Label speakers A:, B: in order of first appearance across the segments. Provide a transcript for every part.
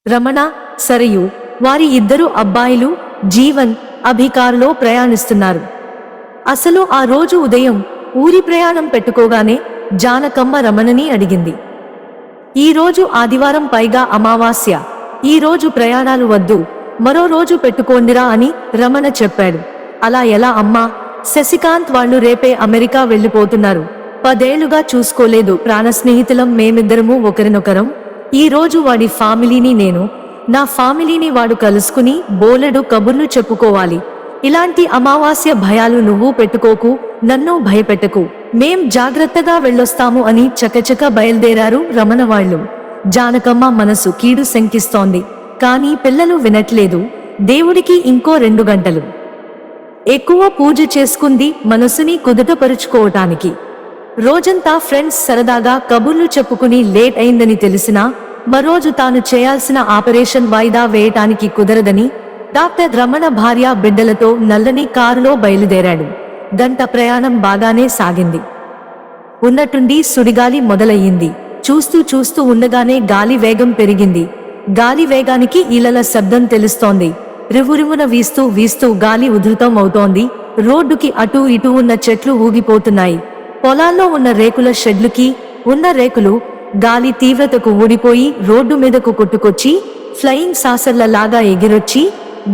A: రమణ, సరయు, వారి ఇద్దరు అబ్బాయిలు జీవన్, అభి కారులో ప్రయాణిస్తున్నారు. అసలు ఆ రోజు ఉదయం ఊరి ప్రయాణం పెట్టుకోగానే జానకమ్మ రమణని అడిగింది. ఈ రోజు ఆదివారం, పైగా అమావాస్య, ఈ రోజు ప్రయాణాలు వద్దు, మరో రోజు పెట్టుకోండిరా అని రమణ చెప్పాడు. అలా ఎలా అమ్మా, శశికాంత్ వాళ్ళు రేపే అమెరికా వెళ్ళిపోతున్నారు. 10 ఏళ్లుగా చూసుకోలేదు, ప్రాణ స్నేహితులం మేమిద్దరము ఒకరినొకరం. ఈ రోజు వాడి ఫ్యామిలీని, నేను నా ఫ్యామిలీని వాడు కలుసుకుని బోలెడు కబుర్లు చెప్పుకోవాలి. ఇలాంటి అమావాస్య భయాలు నువ్వు పెట్టుకోకు, నన్ను భయపెట్టకు, మేం జాగ్రత్తగా వెళ్ళొస్తాము అని చకచక బయలుదేరారు రమణ వాళ్ళు. జానకమ్మ మనసు కీడు శంకిస్తోంది, కానీ పిల్లలు వినట్లేదు. దేవుడికి ఇంకో 2 గంటలు ఎక్కువ పూజ చేసుకుంది మనసుని కుదుటపరుచుకోవటానికి. రోజంతా ఫ్రెండ్స్ సరదాగా కబుర్లు చెప్పుకుని లేట్ అయిందని తెలిసినా మరోజు తాను చేయాల్సిన ఆపరేషన్ వాయిదా వేయటానికి కుదరదని డాక్టర్ రమణ భార్య బిడ్డలతో నల్లని కారులో బయలుదేరాడు. గంట ప్రయాణం బాగానే సాగింది. ఉన్నట్టుండి సుడిగాలి మొదలయ్యింది. చూస్తూ చూస్తూ ఉండగానే గాలి వేగం పెరిగింది. గాలి వేగానికి ఈలల శబ్దం తెలుస్తోంది. రివురివున వీస్తూ వీస్తూ గాలి ఉధృతం అవుతోంది. రోడ్డుకి అటూ ఇటూ ఉన్న చెట్లు ఊగిపోతున్నాయి. పొలాల్లో ఉన్న రేకుల షెడ్లుకి ఉన్న రేకులు గాలి తీవ్రతకు ఊడిపోయి రోడ్డు మీదకు కొట్టుకొచ్చి ఫ్లయింగ్ సాసర్ల లాగా ఎగిరొచ్చి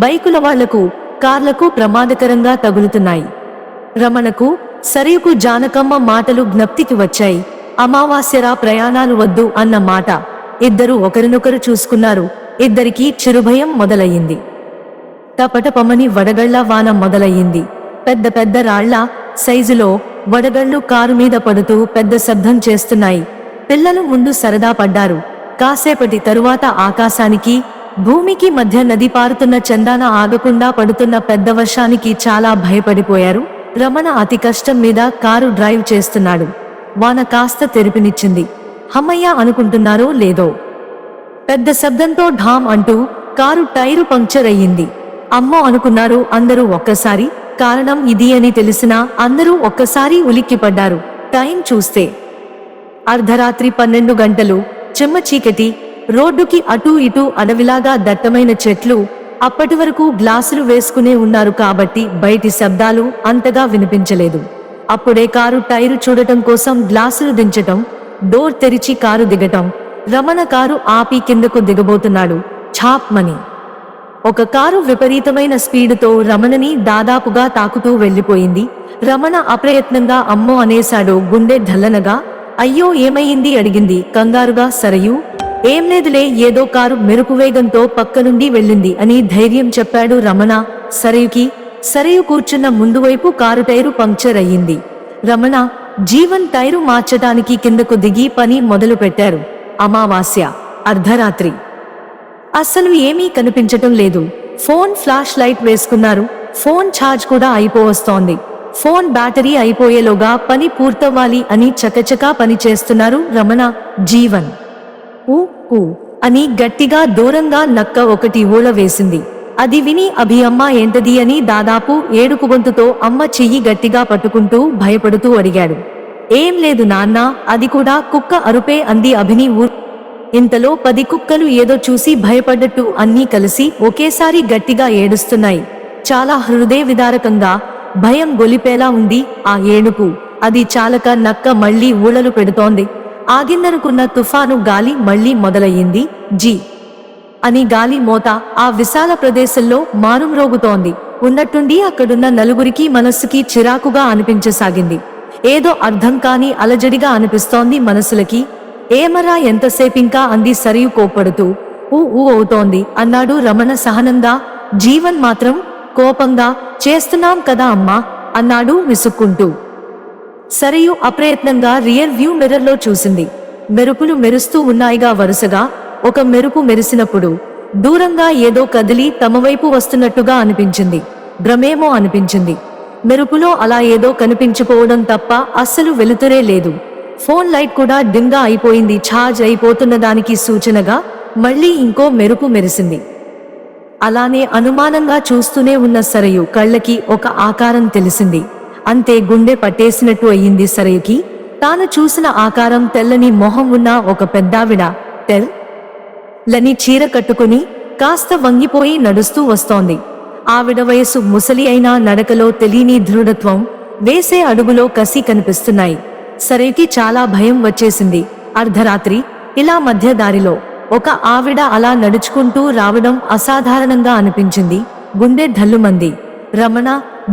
A: బైకుల వాళ్లకు, కార్లకు ప్రమాదకరంగా తగులుతున్నాయి. రమణకు, సరయుకు జానకమ్మ మాటలు జ్ఞప్తికి వచ్చాయి. అమావాస్యరా, ప్రయాణాలు వద్దు అన్న మాట. ఇద్దరు ఒకరినొకరు చూసుకున్నారు. ఇద్దరికీ చిరుభయం మొదలయ్యింది. టపటపమని వడగళ్ల వాన మొదలయ్యింది. పెద్ద పెద్ద రాళ్ల సైజులో వడగళ్లు కారు మీద పడుతూ పెద్ద శబ్దం చేస్తున్నాయి. పిల్లలు ముందు సరదా పడ్డారు. కాసేపటి తరువాత ఆకాశానికి, భూమికి మధ్య నది పారుతున్న చందాన ఆగకుండా పడుతున్న పెద్ద వర్షానికి చాలా భయపడిపోయారు. రమణ అతి కష్టం మీద కారు డ్రైవ్ చేస్తున్నాడు. వాన కాస్త తెరిపినిచ్చింది. హమ్మయ్య అనుకుంటున్నారో లేదో, పెద్ద శబ్దంతో ఢామ్ అంటూ కారు టైరు పంక్చర్ అయ్యింది. అమ్మో అనుకున్నారు అందరూ ఒక్కసారి. కారణం ఇది అని తెలిసినా అందరూ ఒక్కసారి ఉలిక్కిపడ్డారు. టైం చూస్తే అర్ధరాత్రి 12 గంటలు. చెమ్మ చీకటి. రోడ్డుకి అటూ ఇటూ అడవిలాగా దట్టమైన చెట్లు. అప్పటి వరకు గ్లాసులు వేసుకునే ఉన్నారు కాబట్టి బయటి శబ్దాలు అంతగా వినిపించలేదు. అప్పుడే కారు టైరు చూడటం కోసం గ్లాసులు దించటం, డోర్ తెరిచి కారు దిగటం. రమణ కారు ఆపి కిందకు దిగబోతున్నాడు. ఛాప్ మని ఒక కారు విపరీతమైన స్పీడుతో రమణని దాదాపుగా తాకుతూ వెళ్ళిపోయింది. రమణ అప్రయత్నంగా అమ్మో అనేశాడు. గుండె ఢల్లనగా. అయ్యో ఏమయ్యింది అడిగింది కంగారుగా సరయు. ఏం లేదులే, ఏదో కారు మెరుపు వేగంతో పక్కనుండి వెళ్ళింది అని ధైర్యం చెప్పాడు రమణ సరయుకి. సరయు కూర్చున్న ముందువైపు కారు టైరు పంక్చర్ అయ్యింది. రమణ, జీవన్ టైరు మార్చటానికి కిందకు దిగి పని మొదలు పెట్టారు. అమావాస్య, అర్ధరాత్రి. అస్సలు ఏమీ కనిపించటం లేదు. ఫోన్ ఫ్లాష్ లైట్ వేసుకున్నారు. ఫోన్ ఛార్జ్ కూడా అయిపోవస్తోంది. ఫోన్ బ్యాటరీ అయిపోయేలోగా పని పూర్తవ్వాలి అని చకచకా పని చేస్తున్నారు రమణ, జీవన్. ఊ ఊ అని గట్టిగా దూరంగా నక్క ఒకటి ఊళ వేసింది. అది విని అభి అమ్మ ఏంటది అని దాదాపు ఏడుపు గొంతుతో అమ్మ చెయ్యి గట్టిగా పట్టుకుంటూ భయపడుతూ అడిగాడు. ఏం లేదు నాన్న, అది కూడా కుక్క అరుపే అంది అభిని. ఇంతలో 10 కుక్కలు ఏదో చూసి భయపడ్డట్టు అన్నీ కలిసి ఒకేసారి గట్టిగా ఏడుస్తున్నాయి. చాలా హృదయ విదారకంగా, భయం గొలిపేలా ఉంది ఆ ఏడుపు. అది చాలక నక్క మళ్లీ ఊళలు పెడుతోంది. ఆగిందనుకున్న తుఫాను గాలి మళ్లీ మొదలయ్యింది. జీ అని గాలి మోత ఆ విశాల ప్రదేశంలో మారుమ్రోగుతోంది. ఉన్నట్టుండి అక్కడున్న నలుగురికి మనస్సుకి చిరాకుగా అనిపించసాగింది. ఏదో అర్థం కాని అలజడిగా అనిపిస్తోంది మనసులకి. ఏమరా ఎంతసేపింకా అంది సరియు కోప్పడుతూ. ఊ ఊ అవుతోంది అన్నాడు రమణ సహనంగా. జీవన్ మాత్రం కోపంగా, చేస్తున్నాం కదా అమ్మా అన్నాడు విసుక్కుంటూ. సరియు అప్రయత్నంగా రియర్ వ్యూ మిర్రర్లో చూసింది. మెరుపులు మెరుస్తూ ఉన్నాయిగా వరుసగా. ఒక మెరుపు మెరిసినప్పుడు దూరంగా ఏదో కదిలి తమవైపు వస్తున్నట్టుగా అనిపించింది. భ్రమేమో అనిపించింది. మెరుపులో అలా ఏదో కనిపించిపోవడం తప్ప అస్సలు వెలుతురే లేదు. ఫోన్ లైట్ కూడా డిమ్గా అయిపోయింది. ఛార్జ్ అయిపోతున్న దానికి సూచనగా మళ్లీ ఇంకో మెరుపు మెరిసింది. అలానే అనుమానంగా చూస్తూనే ఉన్న సరయు కళ్ళకి ఒక ఆకారం తెలిసింది. అంతే, గుండె పట్టేసినట్టు అయ్యింది సరయుకి. తాను చూసిన ఆకారం తెల్లని మొహం ఉన్న ఒక పెద్దావిడ. లని చీర కట్టుకుని కాస్త వంగిపోయి నడుస్తూ వస్తోంది. ఆవిడ వయసు ముసలి అయినా నడకలో తెలియని దృఢత్వం, వేసే అడుగులో కసి కనిపిస్తున్నాయి. సరేకి చాలా భయం వచ్చేసింది. అర్ధరాత్రి ఇలా మధ్యదారిలో ఒక ఆవిడ అలా నడుచుకుంటూ రావడం అసాధారణంగా అనిపించింది. గుండె ధల్లుమంది. రమణ,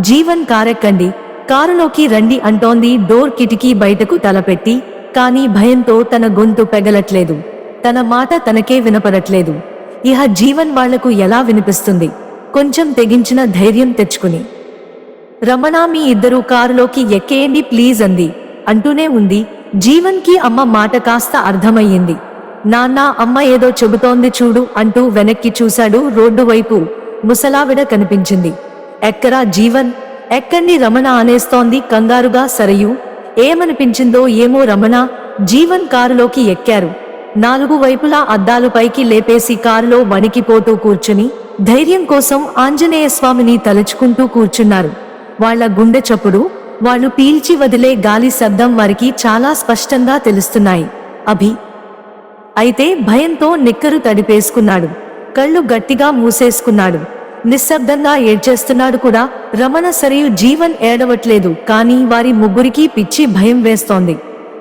A: జీవన్ కారెక్కండి, కారులోకి రండి అంటోంది డోర్ కిటికీ బయటకు తలపెట్టి. కానీ భయంతో తన గొంతు పెగలట్లేదు. తన మాట తనకే వినపడట్లేదు. ఇహ జీవన్ వాళ్లకు ఎలా వినిపిస్తుంది? కొంచెం తెగించిన ధైర్యం తెచ్చుకుని, రమణ మీ ఇద్దరూ కారులోకి ఎక్కేయండి ప్లీజ్ అంది. అంటూనే ఉంది. జీవన్ కి అమ్మ మాట కాస్త అర్థమయ్యింది. నాన్న, అమ్మ ఏదో చెబుతోంది చూడు అంటూ వెనక్కి చూశాడు. రోడ్డు వైపు ముసలావిడ కనిపించింది. ఎక్కరా జీవన్? ఎక్కండి రమణ అనేస్తోంది కంగారుగా సరయు. ఏమనిపించిందో ఏమో రమణ. జీవన్ కారులోకి ఎక్కారు. 4 వైపులా అద్దాలు పైకి లేపేసి కారులో వణికిపోతూ కూర్చుని ధైర్యం కోసం ఆంజనేయస్వామిని తలుచుకుంటూ కూర్చున్నారు. వాళ్ల గుండె చప్పుడు, వాళ్ళు పీల్చి వదిలే గాలి శబ్దం వారికి చాలా స్పష్టంగా తెలుస్తున్నాయి. అభి అయితే భయంతో నిక్కరు తడిపేసుకున్నాడు. కళ్ళు గట్టిగా మూసేసుకున్నాడు. నిశ్శబ్దంగా ఏడ్చేస్తున్నాడు కూడా. రమణ, సరియు, జీవన్ ఏడవట్లేదు. కానీ వారి ముగ్గురికి పిచ్చి భయం వేస్తోంది.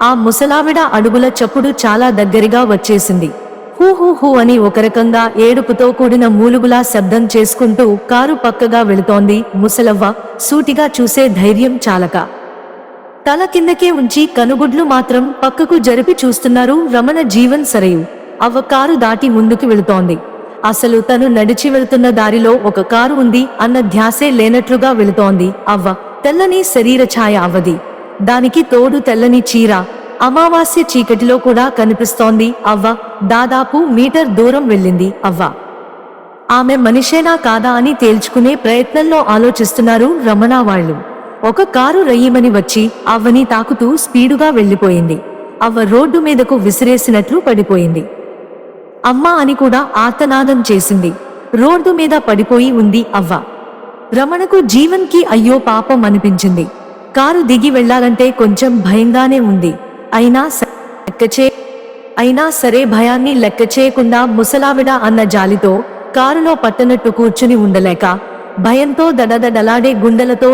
A: ఆ ముసలావిడ అడుగుల చప్పుడు చాలా దగ్గరగా వచ్చేసింది. హూ హూ హూ అని ఒక రకంగా ఏడుపుతో కూడిన మూలుగులా శబ్దం చేసుకుంటూ కారు పక్కగా వెళుతోంది. ముసలవ్వ సూటిగా చూసే ధైర్యం చాలక తల కిందకే ఉంచి కనుగుడ్లు మాత్రం పక్కకు జరిపి చూస్తున్నారు రమణ, జీవన్, సరయు. అవ్వ కారు దాటి ముందుకు వెళుతోంది. అసలు తను నడిచి వెళుతున్న దారిలో ఒక కారు ఉంది అన్న ధ్యాసే లేనట్లుగా వెళుతోంది అవ్వ. తెల్లని శరీర ఛాయ అవ్వది. దానికి తోడు తెల్లని చీర. అమావాస్య చీకటిలో కూడా కనిపిస్తోంది అవ్వ. దాదాపు మీటర్ దూరం వెళ్ళింది అవ్వ. ఆమె మనిషేనా కాదా అని తేల్చుకునే ప్రయత్నంలో ఆలోచిస్తున్నారు రమణ వాళ్ళు. ఒక కారు రయ్యమని వచ్చి అవ్వని తాకుతూ స్పీడుగా వెళ్లిపోయింది. అవ్వ రోడ్డు మీదకు విసిరేసినట్లు పడిపోయింది. అమ్మా అని కూడా ఆర్తనాదం చేసింది. రోడ్డు మీద పడిపోయి ఉంది అవ్వ. రమణకు, జీవన్ కి అయ్యో పాపం అనిపించింది. కారు దిగి వెళ్లాలంటే కొంచెం భయంగానే ఉంది. అయినా సరే భయాన్ని లెక్క చేయకుండా ముసలావిడ అన్న జాలితో కారులో పట్టనట్టు కూర్చుని ఉండలేక భయంతో దడదడలాడే గుండెలతో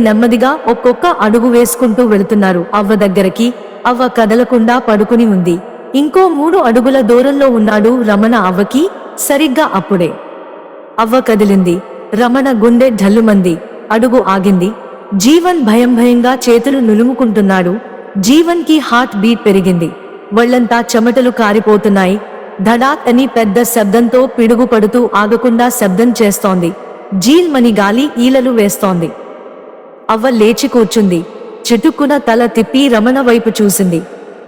A: నెమ్మదిగా ఒక్కొక్క అడుగు వేసుకుంటూ వెళుతున్నారు అవ్వ దగ్గరికి. అవ్వ కదలకుండా పడుకుని ఉంది. ఇంకో 3 అడుగుల దూరంలో ఉన్నాడు రమణ అవ్వకి. సరిగ్గా అప్పుడే అవ్వ కదిలింది. రమణ గుండె ఢల్లుమంది. అడుగు ఆగింది. జీవన్ భయంగా చేతులు నులుముకుంటున్నాడు. జీవన్ కి హార్ట్ బీట్ పెరిగింది. ఒళ్లంతా చెమటలు కారిపోతున్నాయి. ధడాత్ అని పెద్ద శబ్దంతో పిడుగు పడుతూ ఆగకుండా శబ్దం చేస్తోంది. జీల్మని గాలి ఈలలు వేస్తోంది. అవ్వ లేచి కూర్చుంది. చిటుక్కున తల తిప్పి రమణ వైపు చూసింది.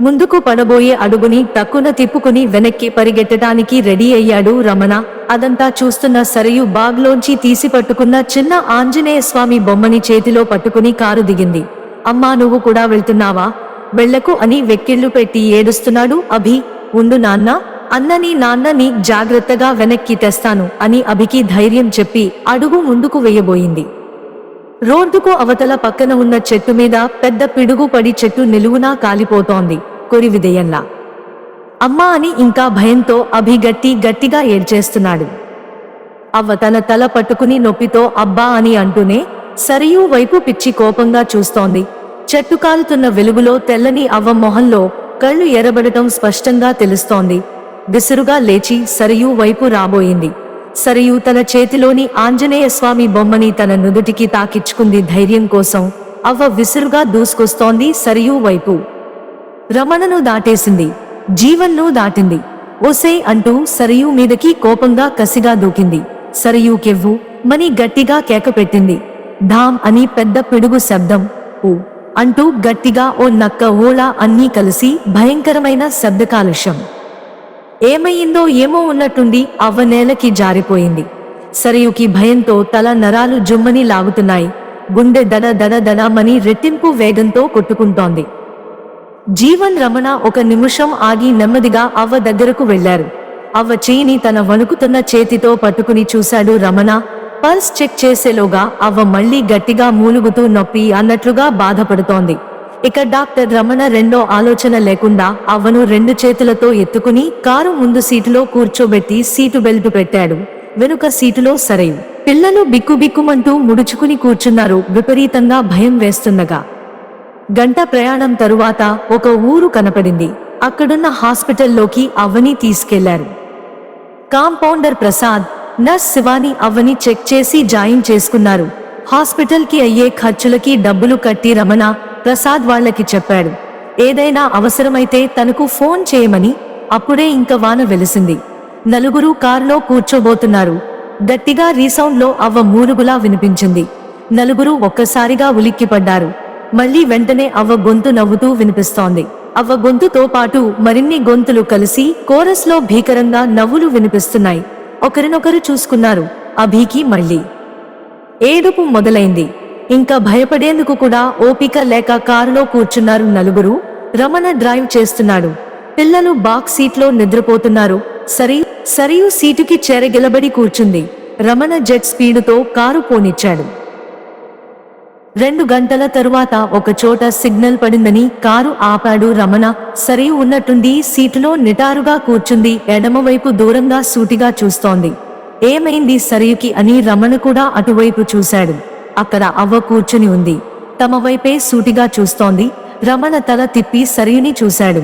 A: ముందుకు పడబోయే అడుగుని టక్కున తిప్పుకుని వెనక్కి పరిగెట్టడానికి రెడీ అయ్యాడు రమణ. అదంతా చూస్తున్న సరయు బాగ్లోంచి తీసి పట్టుకున్న చిన్న ఆంజనేయ స్వామి బొమ్మని చేతిలో పట్టుకుని కారు దిగింది. అమ్మా, నువ్వు కూడా వెళ్తున్నావా? వెళ్లకు అని వెక్కిళ్లు పెట్టి ఏడుస్తున్నాడు అభి. ఉండు నాన్న, అన్నని నాన్నని జాగ్రత్తగా వెనక్కి తెస్తాను అని అభికి ధైర్యం చెప్పి అడుగు ముందుకు వేయబోయింది. రోడ్డుకు అవతల పక్కన ఉన్న చెట్టు మీద పెద్ద పిడుగు పడి చెట్టు నిలువునా కాలిపోతోంది కొరివిదయంలా. అమ్మా అని ఇంకా భయంతో అభి గట్టిగా ఏడ్చేస్తున్నాడు. అవ్వ తన తల పట్టుకుని నొప్పితో అబ్బా అని అంటూనే సరియు వైపు పిచ్చి కోపంగా చూస్తోంది. చెట్టు కాలుతున్న వెలుగులో తెల్లని అవ్వ మొహంలో కళ్ళు ఎర్రబడటం స్పష్టంగా తెలుస్తోంది. విసురుగా లేచి సరియు వైపు రాబోయింది. సరియు తన చేతిలోని ఆంజనేయ స్వామి బొమ్మని తన నుదుటికి తాకిచ్చుకుంది ధైర్యం కోసం. అవ్వ విసురుగా దూసుకొస్తోంది సరియు వైపు. రమణను దాటేసింది. జీవన్ను దాటింది. ఓసే అంటూ సరియు మీదకి కోపంగా కసిగా దూకింది. సరియు కెవ్వు మని గట్టిగా కేక పెట్టింది. ధామ్ అని పెద్ద పిడుగు శబ్దం. ఊ అంటూ గట్టిగా ఓ నక్క ఓలా అన్నీ కలిసి భయంకరమైన శబ్ద కాలుష్యం. ఏమయ్యిందో ఏమో ఉన్నట్టుండి అవ్వ నేలకి జారిపోయింది. సరయుకి భయంతో తల నరాలు జుమ్మని లాగుతున్నాయి. గుండె దడమని రెట్టింపు వేగంతో కొట్టుకుంటోంది. జీవన్, రమణ ఒక నిమిషం ఆగి నెమ్మదిగా అవ్వ దగ్గరకు వెళ్లారు. అవ్వ చేయిని తన వణుకుతున్న చేతితో పట్టుకుని చూశాడు రమణ. పల్స్ చెక్ చేసేలోగా అవ్వ మళ్లీ గట్టిగా మూలుగుతూ నొప్పి అన్నట్లుగా బాధపడుతోంది. ఇక డాక్టర్ రమణ రెండో ఆలోచన లేకుండా అవ్వను 2 చేతులతో ఎత్తుకుని కారు ముందు సీటులో కూర్చోబెట్టి సీటు బెల్ట్ పెట్టాడు. వెనుక సీటులో సరయు. పిల్లలు బిక్కుబిక్కుమంటూ ముడుచుకుని కూర్చున్నారు, విపరీతంగా భయం వేస్తుండగా. గంట ప్రయాణం తరువాత ఒక ఊరు కనపడింది. అక్కడున్న హాస్పిటల్లోకి అవ్వని తీసుకెళ్లారు. కాంపౌండర్ ప్రసాద్, నర్స్ శివాని అవ్వని చెక్ చేసి జాయిన్ చేసుకున్నారు. హాస్పిటల్కి అయ్యే ఖర్చులకి డబ్బులు కట్టి రమణ ప్రసాద్ వాళ్లకి చెప్పాడు. ఏదైనా అవసరమైతే తనకు ఫోన్ చేయమని. అప్పుడే ఇంక వాన వెలిసింది. నలుగురు కారులో కూర్చోబోతున్నారు. గట్టిగా రీసౌండ్లో అవ్వ మూలుగులా వినిపించింది. నలుగురు ఒక్కసారిగా ఉలిక్కిపడ్డారు. మళ్లీ వెంటనే అవ్వ గొంతు నవ్వుతూ వినిపిస్తోంది. అవ్వ గొంతుతో పాటు మరిన్ని గొంతులు కలిసి కోరస్లో భీకరంగా నవ్వులు వినిపిస్తున్నాయి. ఒకరినొకరు చూసుకున్నారు. అభికి మళ్లీ ఏడుపు మొదలైంది. ఇంకా భయపడేందుకు కూడా ఓపిక లేక కారులో కూర్చున్నారు నలుగురు. రమణ డ్రైవ్ చేస్తున్నాడు. పిల్లలు బాక్ సీట్లో నిద్రపోతున్నారు. సరియు సీటుకి చెరగిలబడి కూర్చుంది. రమణ జెట్ స్పీడుతో కారు పోనిచ్చాడు. 2 గంటల తరువాత ఒకచోట సిగ్నల్ పడిందని కారు ఆపాడు రమణ. సరియు ఉన్నట్టుండి సీటులో నిటారుగా కూర్చుంది. ఎడమవైపు దూరంగా సూటిగా చూస్తోంది. ఏమైంది సరియుకి అని రమణ కూడా అటువైపు చూశాడు. అక్కడ అవ్వ కూర్చుని ఉంది. తమ వైపే సూటిగా చూస్తోంది. రమణ తల తిప్పి సరియుని చూశాడు.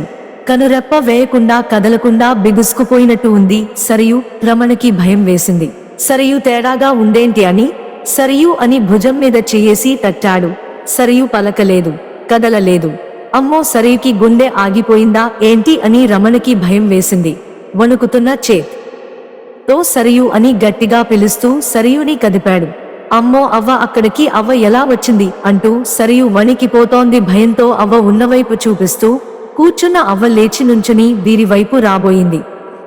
A: కనురెప్ప వేయకుండా కదలకుండా బిగుసుకుపోయినట్టు ఉంది సరియు. రమణకి భయం వేసింది. సరియు తేడాగా ఉండేంటి అని. సరియు అని భుజం మీద చేయేసి తట్టాడు. సరియు పలకలేదు, కదలలేదు. అమ్మో, సరియుకి గుండె ఆగిపోయిందా ఏంటి అని రమణకి భయం వేసింది. వణుకుతున్న చేత్తో సరియు అని గట్టిగా పిలుస్తూ సరియుని కదిపాడు. అమ్మో, అవ్వ అక్కడికి, అవ్వ ఎలా వచ్చింది అంటూ సరియు వణికిపోతోంది భయంతో. అవ్వ ఉన్నవైపు చూపిస్తూ కూర్చున్న అవ్వ లేచి నుంచుని వీరివైపు రాబోయింది.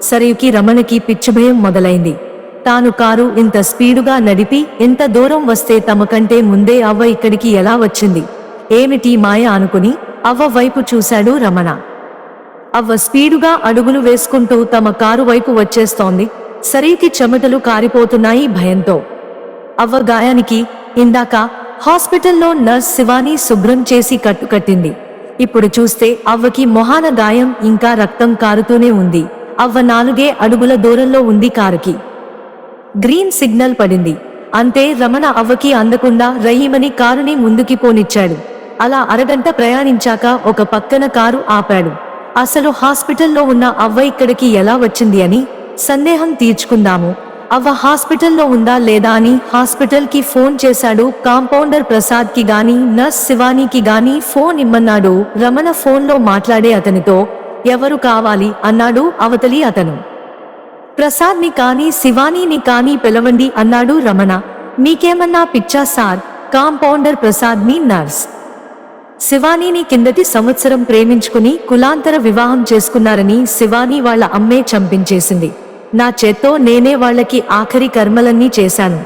A: సరియుకి రమణకి పిచ్చిభయం మొదలైంది. తాను కారు ఇంత స్పీడుగా నడిపి ఎంత దూరం వస్తే తమ కంటే ముందే అవ్వ ఇక్కడికి ఎలా వచ్చింది, ఏమిటి మాయ అనుకుని అవ్వ వైపు చూశాడు రమణ. అవ్వ స్పీడుగా అడుగులు వేసుకుంటూ తమ కారు వైపు వచ్చేస్తోంది. సరియుకి చెమటలు కారిపోతున్నాయి భయంతో. అవ్వ గాయానికి ఇందాక హాస్పిటల్లో నర్స్ శివాని శుభ్రం చేసి కట్టుకట్టింది. ఇప్పుడు చూస్తే అవ్వకి మొహాన గాయం, ఇంకా రక్తం కారుతూనే ఉంది. అవ్వ 4 అడుగుల దూరంలో ఉంది. కారుకి గ్రీన్ సిగ్నల్ పడింది. అంతే, రమణ అవ్వకి అందకుండా రహీమని కారుని ముందుకి పోనిచ్చాడు. అలా అరగంట ప్రయాణించాక ఒక పక్కన కారు ఆపాడు. అసలు హాస్పిటల్లో ఉన్న అవ్వ ఇక్కడికి ఎలా వచ్చింది అని సందేహం తీర్చుకుందాము. అవ్వ హాస్పిటల్లో ఉందా లేదా అని హాస్పిటల్కి ఫోన్ చేశాడు. కాంపౌండర్ ప్రసాద్కి గాని నర్స్ శివానీకి గాని ఫోన్ ఇమ్మన్నాడు. రమణ ఫోన్లో మాట్లాడే అతనితో ఎవరు కావాలి అన్నాడు అవతలి అతను. ప్రసాద్ని కానీ శివానీని కానీ పిలవండి అన్నాడు రమణ. మీకేమన్నా పిచ్చా సార్? కాంపౌండర్ ప్రసాద్ని నర్స్ శివానీని కిందటి సంవత్సరం ప్రేమించుకుని కులాంతర వివాహం చేసుకున్నారని శివానీ వాళ్ళ అమ్మే చంపించేసింది. నా చేత్తో నేనే వాళ్లకి ఆఖరి కర్మలన్నీ చేశాను.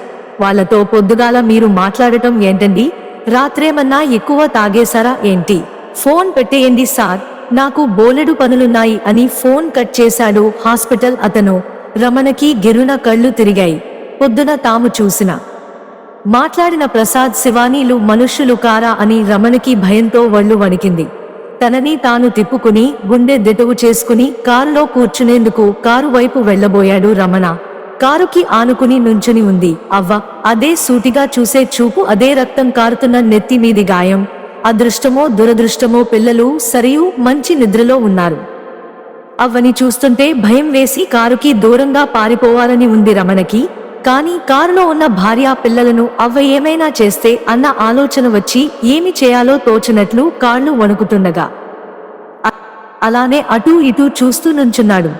A: వాళ్లతో పొద్దుగాల మీరు మాట్లాడటం ఏంటండి? రాత్రేమన్నా ఎక్కువ తాగేశారా ఏంటి? ఫోన్ పెట్టేయండి సార్, నాకు బోలెడు పనులున్నాయి అని ఫోన్ కట్ చేశాడు హాస్పిటల్ అతను. రమణకి గిరున కళ్ళు తిరిగాయి. పొద్దున తాము చూసిన మాట్లాడిన ప్రసాద్ శివానీలు మనుష్యులు కారా అని రమణకి భయంతో వళ్ళు వణికింది. తనని తాను తిప్పుకుని గుండె దిటవు చేసుకుని కారులో కూర్చునేందుకు కారు వైపు వెళ్లబోయాడు రమణ. కారుకి ఆనుకుని నుంచుని ఉంది అవ్వ. అదే సూటిగా చూసే చూపు, అదే రక్తం కారుతున్న నెత్తి మీది గాయం. అదృష్టమో దురదృష్టమో పిల్లలు సరియు మంచి నిద్రలో ఉన్నారు. అవ్వని చూస్తుంటే భయం వేసి కారుకి దూరంగా పారిపోవాలని ఉంది రమణకి. కానీ కారులో ఉన్న భార్యా పిల్లలను అవ్వ ఏమైనా చేస్తే అన్న ఆలోచన వచ్చి ఏమి చేయాలో తోచనట్లు కాళ్ళు వణుకుతుండగా అలానే అటూ ఇటూ చూస్తూ నుంచున్నాడు.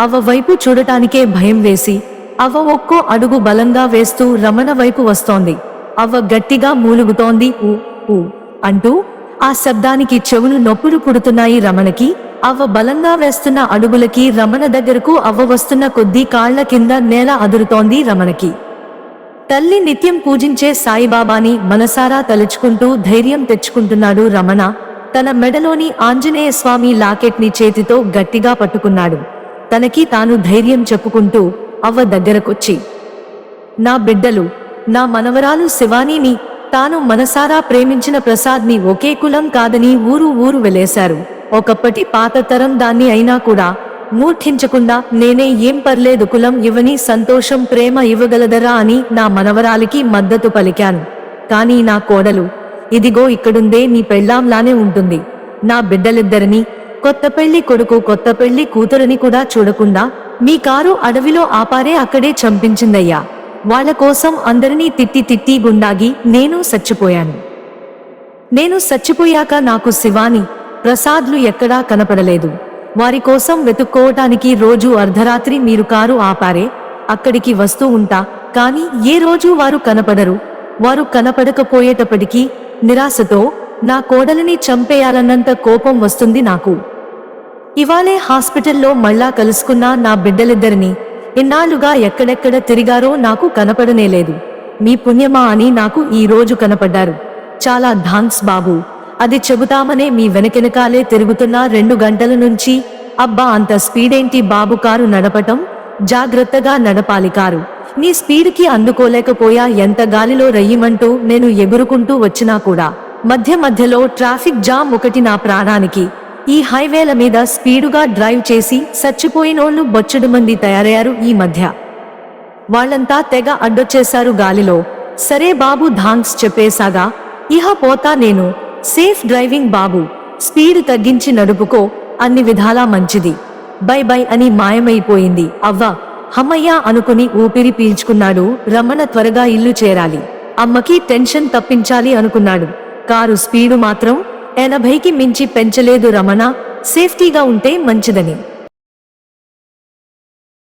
A: అవ్వ వైపు చూడటానికే భయం వేసి అవ్వ ఒక్కో అడుగు బలంగా వేస్తూ రమణ వైపు వస్తోంది. అవ్వ గట్టిగా మూలుగుతోంది ఊ ఊ అంటూ. ఆ శబ్దానికి చెవులు నొప్పులు పుడుతున్నాయి రమణకి. అవ్వ బలంగా వేస్తున్న అడుగులకి రమణ దగ్గరకు అవ్వ వస్తున్న కొద్దీ కాళ్ల కింద నేల అదురుతోంది రమణకి. తల్లి నిత్యం పూజించే సాయిబాబాని మనసారా తలుచుకుంటూ ధైర్యం తెచ్చుకుంటున్నాడు రమణ. తన మెడలోని ఆంజనేయ స్వామి లాకెట్ని చేతితో గట్టిగా పట్టుకున్నాడు. తనకి తాను ధైర్యం చెప్పుకుంటూ అవ్వ దగ్గరకొచ్చి, నా బిడ్డలు, నా మనవరాలు శివానీని తాను మనసారా ప్రేమించిన ప్రసాద్ని ఒకే కులం కాదని ఊరు వెలేశారు. ఒకప్పటి పాత తరం దాన్ని అయినా కూడా మూర్ఖించకుండా నేనే ఏం పర్లేదు కులం ఇవ్వని సంతోషం ప్రేమ ఇవ్వగలదరా అని నా మనవరాలికి మద్దతు పలికాను. కానీ నా కోడలు ఇదిగో ఇక్కడుందే నీ పెళ్ళాంలానే ఉంటుంది. నా బిడ్డలిద్దరినీ కొత్త పెళ్లి కొడుకు కొత్త పెళ్లి కూతురని కూడా చూడకుండా మీ కారు అడవిలో ఆపారే అక్కడే చంపించిందయ్యా. వాళ్ళ కోసం అందరినీ తిట్టి గుండాగి నేను చచ్చిపోయాను. నేను చచ్చిపోయాక నాకు శివాని ప్రసాద్లు ఎక్కడా కనపడలేదు. వారి కోసం వెతుక్కోవటానికి రోజు అర్ధరాత్రి మీరు కారు ఆపారే అక్కడికి వస్తూ ఉంటా. కానీ ఏ రోజు వారు కనపడరు. వారు కనపడకపోయేటప్పటికీ నిరాశతో నా కోడలిని చంపేయాలన్నంత కోపం వస్తుంది నాకు. ఇవాళే హాస్పిటల్లో మళ్ళా కలుసుకున్నా నా బిడ్డలిద్దరిని ఇన్నాళ్లుగా ఎక్కడెక్కడ తిరిగారో నాకు కనపడనేలేదు. మీ పుణ్యమా అని నాకు ఈ రోజు కనపడ్డారు. చాలా థాంక్స్ బాబు. అది చెబుతామనే మీ వెనకెనకాలే తిరుగుతున్నా 2 గంటల నుంచి. అబ్బా అంత స్పీడేంటి బాబు కారు నడపటం? జాగ్రత్తగా నడపాలి కారు. నీ స్పీడ్కి అందుకోలేకపోయా. ఎంత గాలిలో రయ్యమంటూ నేను ఎగురుకుంటూ వచ్చినా కూడా మధ్యలో ట్రాఫిక్ జామ్ ఒకటి నా ప్రాణానికి. ఈ హైవేల మీద స్పీడుగా డ్రైవ్ చేసి చచ్చిపోయినోళ్లు బొచ్చడు మంది తయారయ్యారు ఈ మధ్య. వాళ్ళంతా తెగ అడ్డొచ్చేశారు గాలిలో. సరే బాబు థాంక్స్ చెప్పేసాగా ఇహ పోతా నేను. సేఫ్ డ్రైవింగ్ బాబు. స్పీడ్ తగ్గించి నడుపుకో. అన్ని విధాలా మంచిది. బై బై అని మాయమైపోయింది. అవ్వ హమ్మయ్యా అనుకుని ఊపిరి పీల్చుకున్నాడు రమణ. త్వరగా ఇల్లు చేరాలి. అమ్మకి టెన్షన్ తప్పించాలి అనుకున్నాడు. కారు స్పీడు మాత్రం 80కి మించి పెంచలేదు రమణ. సేఫ్టీగా ఉంటే మంచిదని.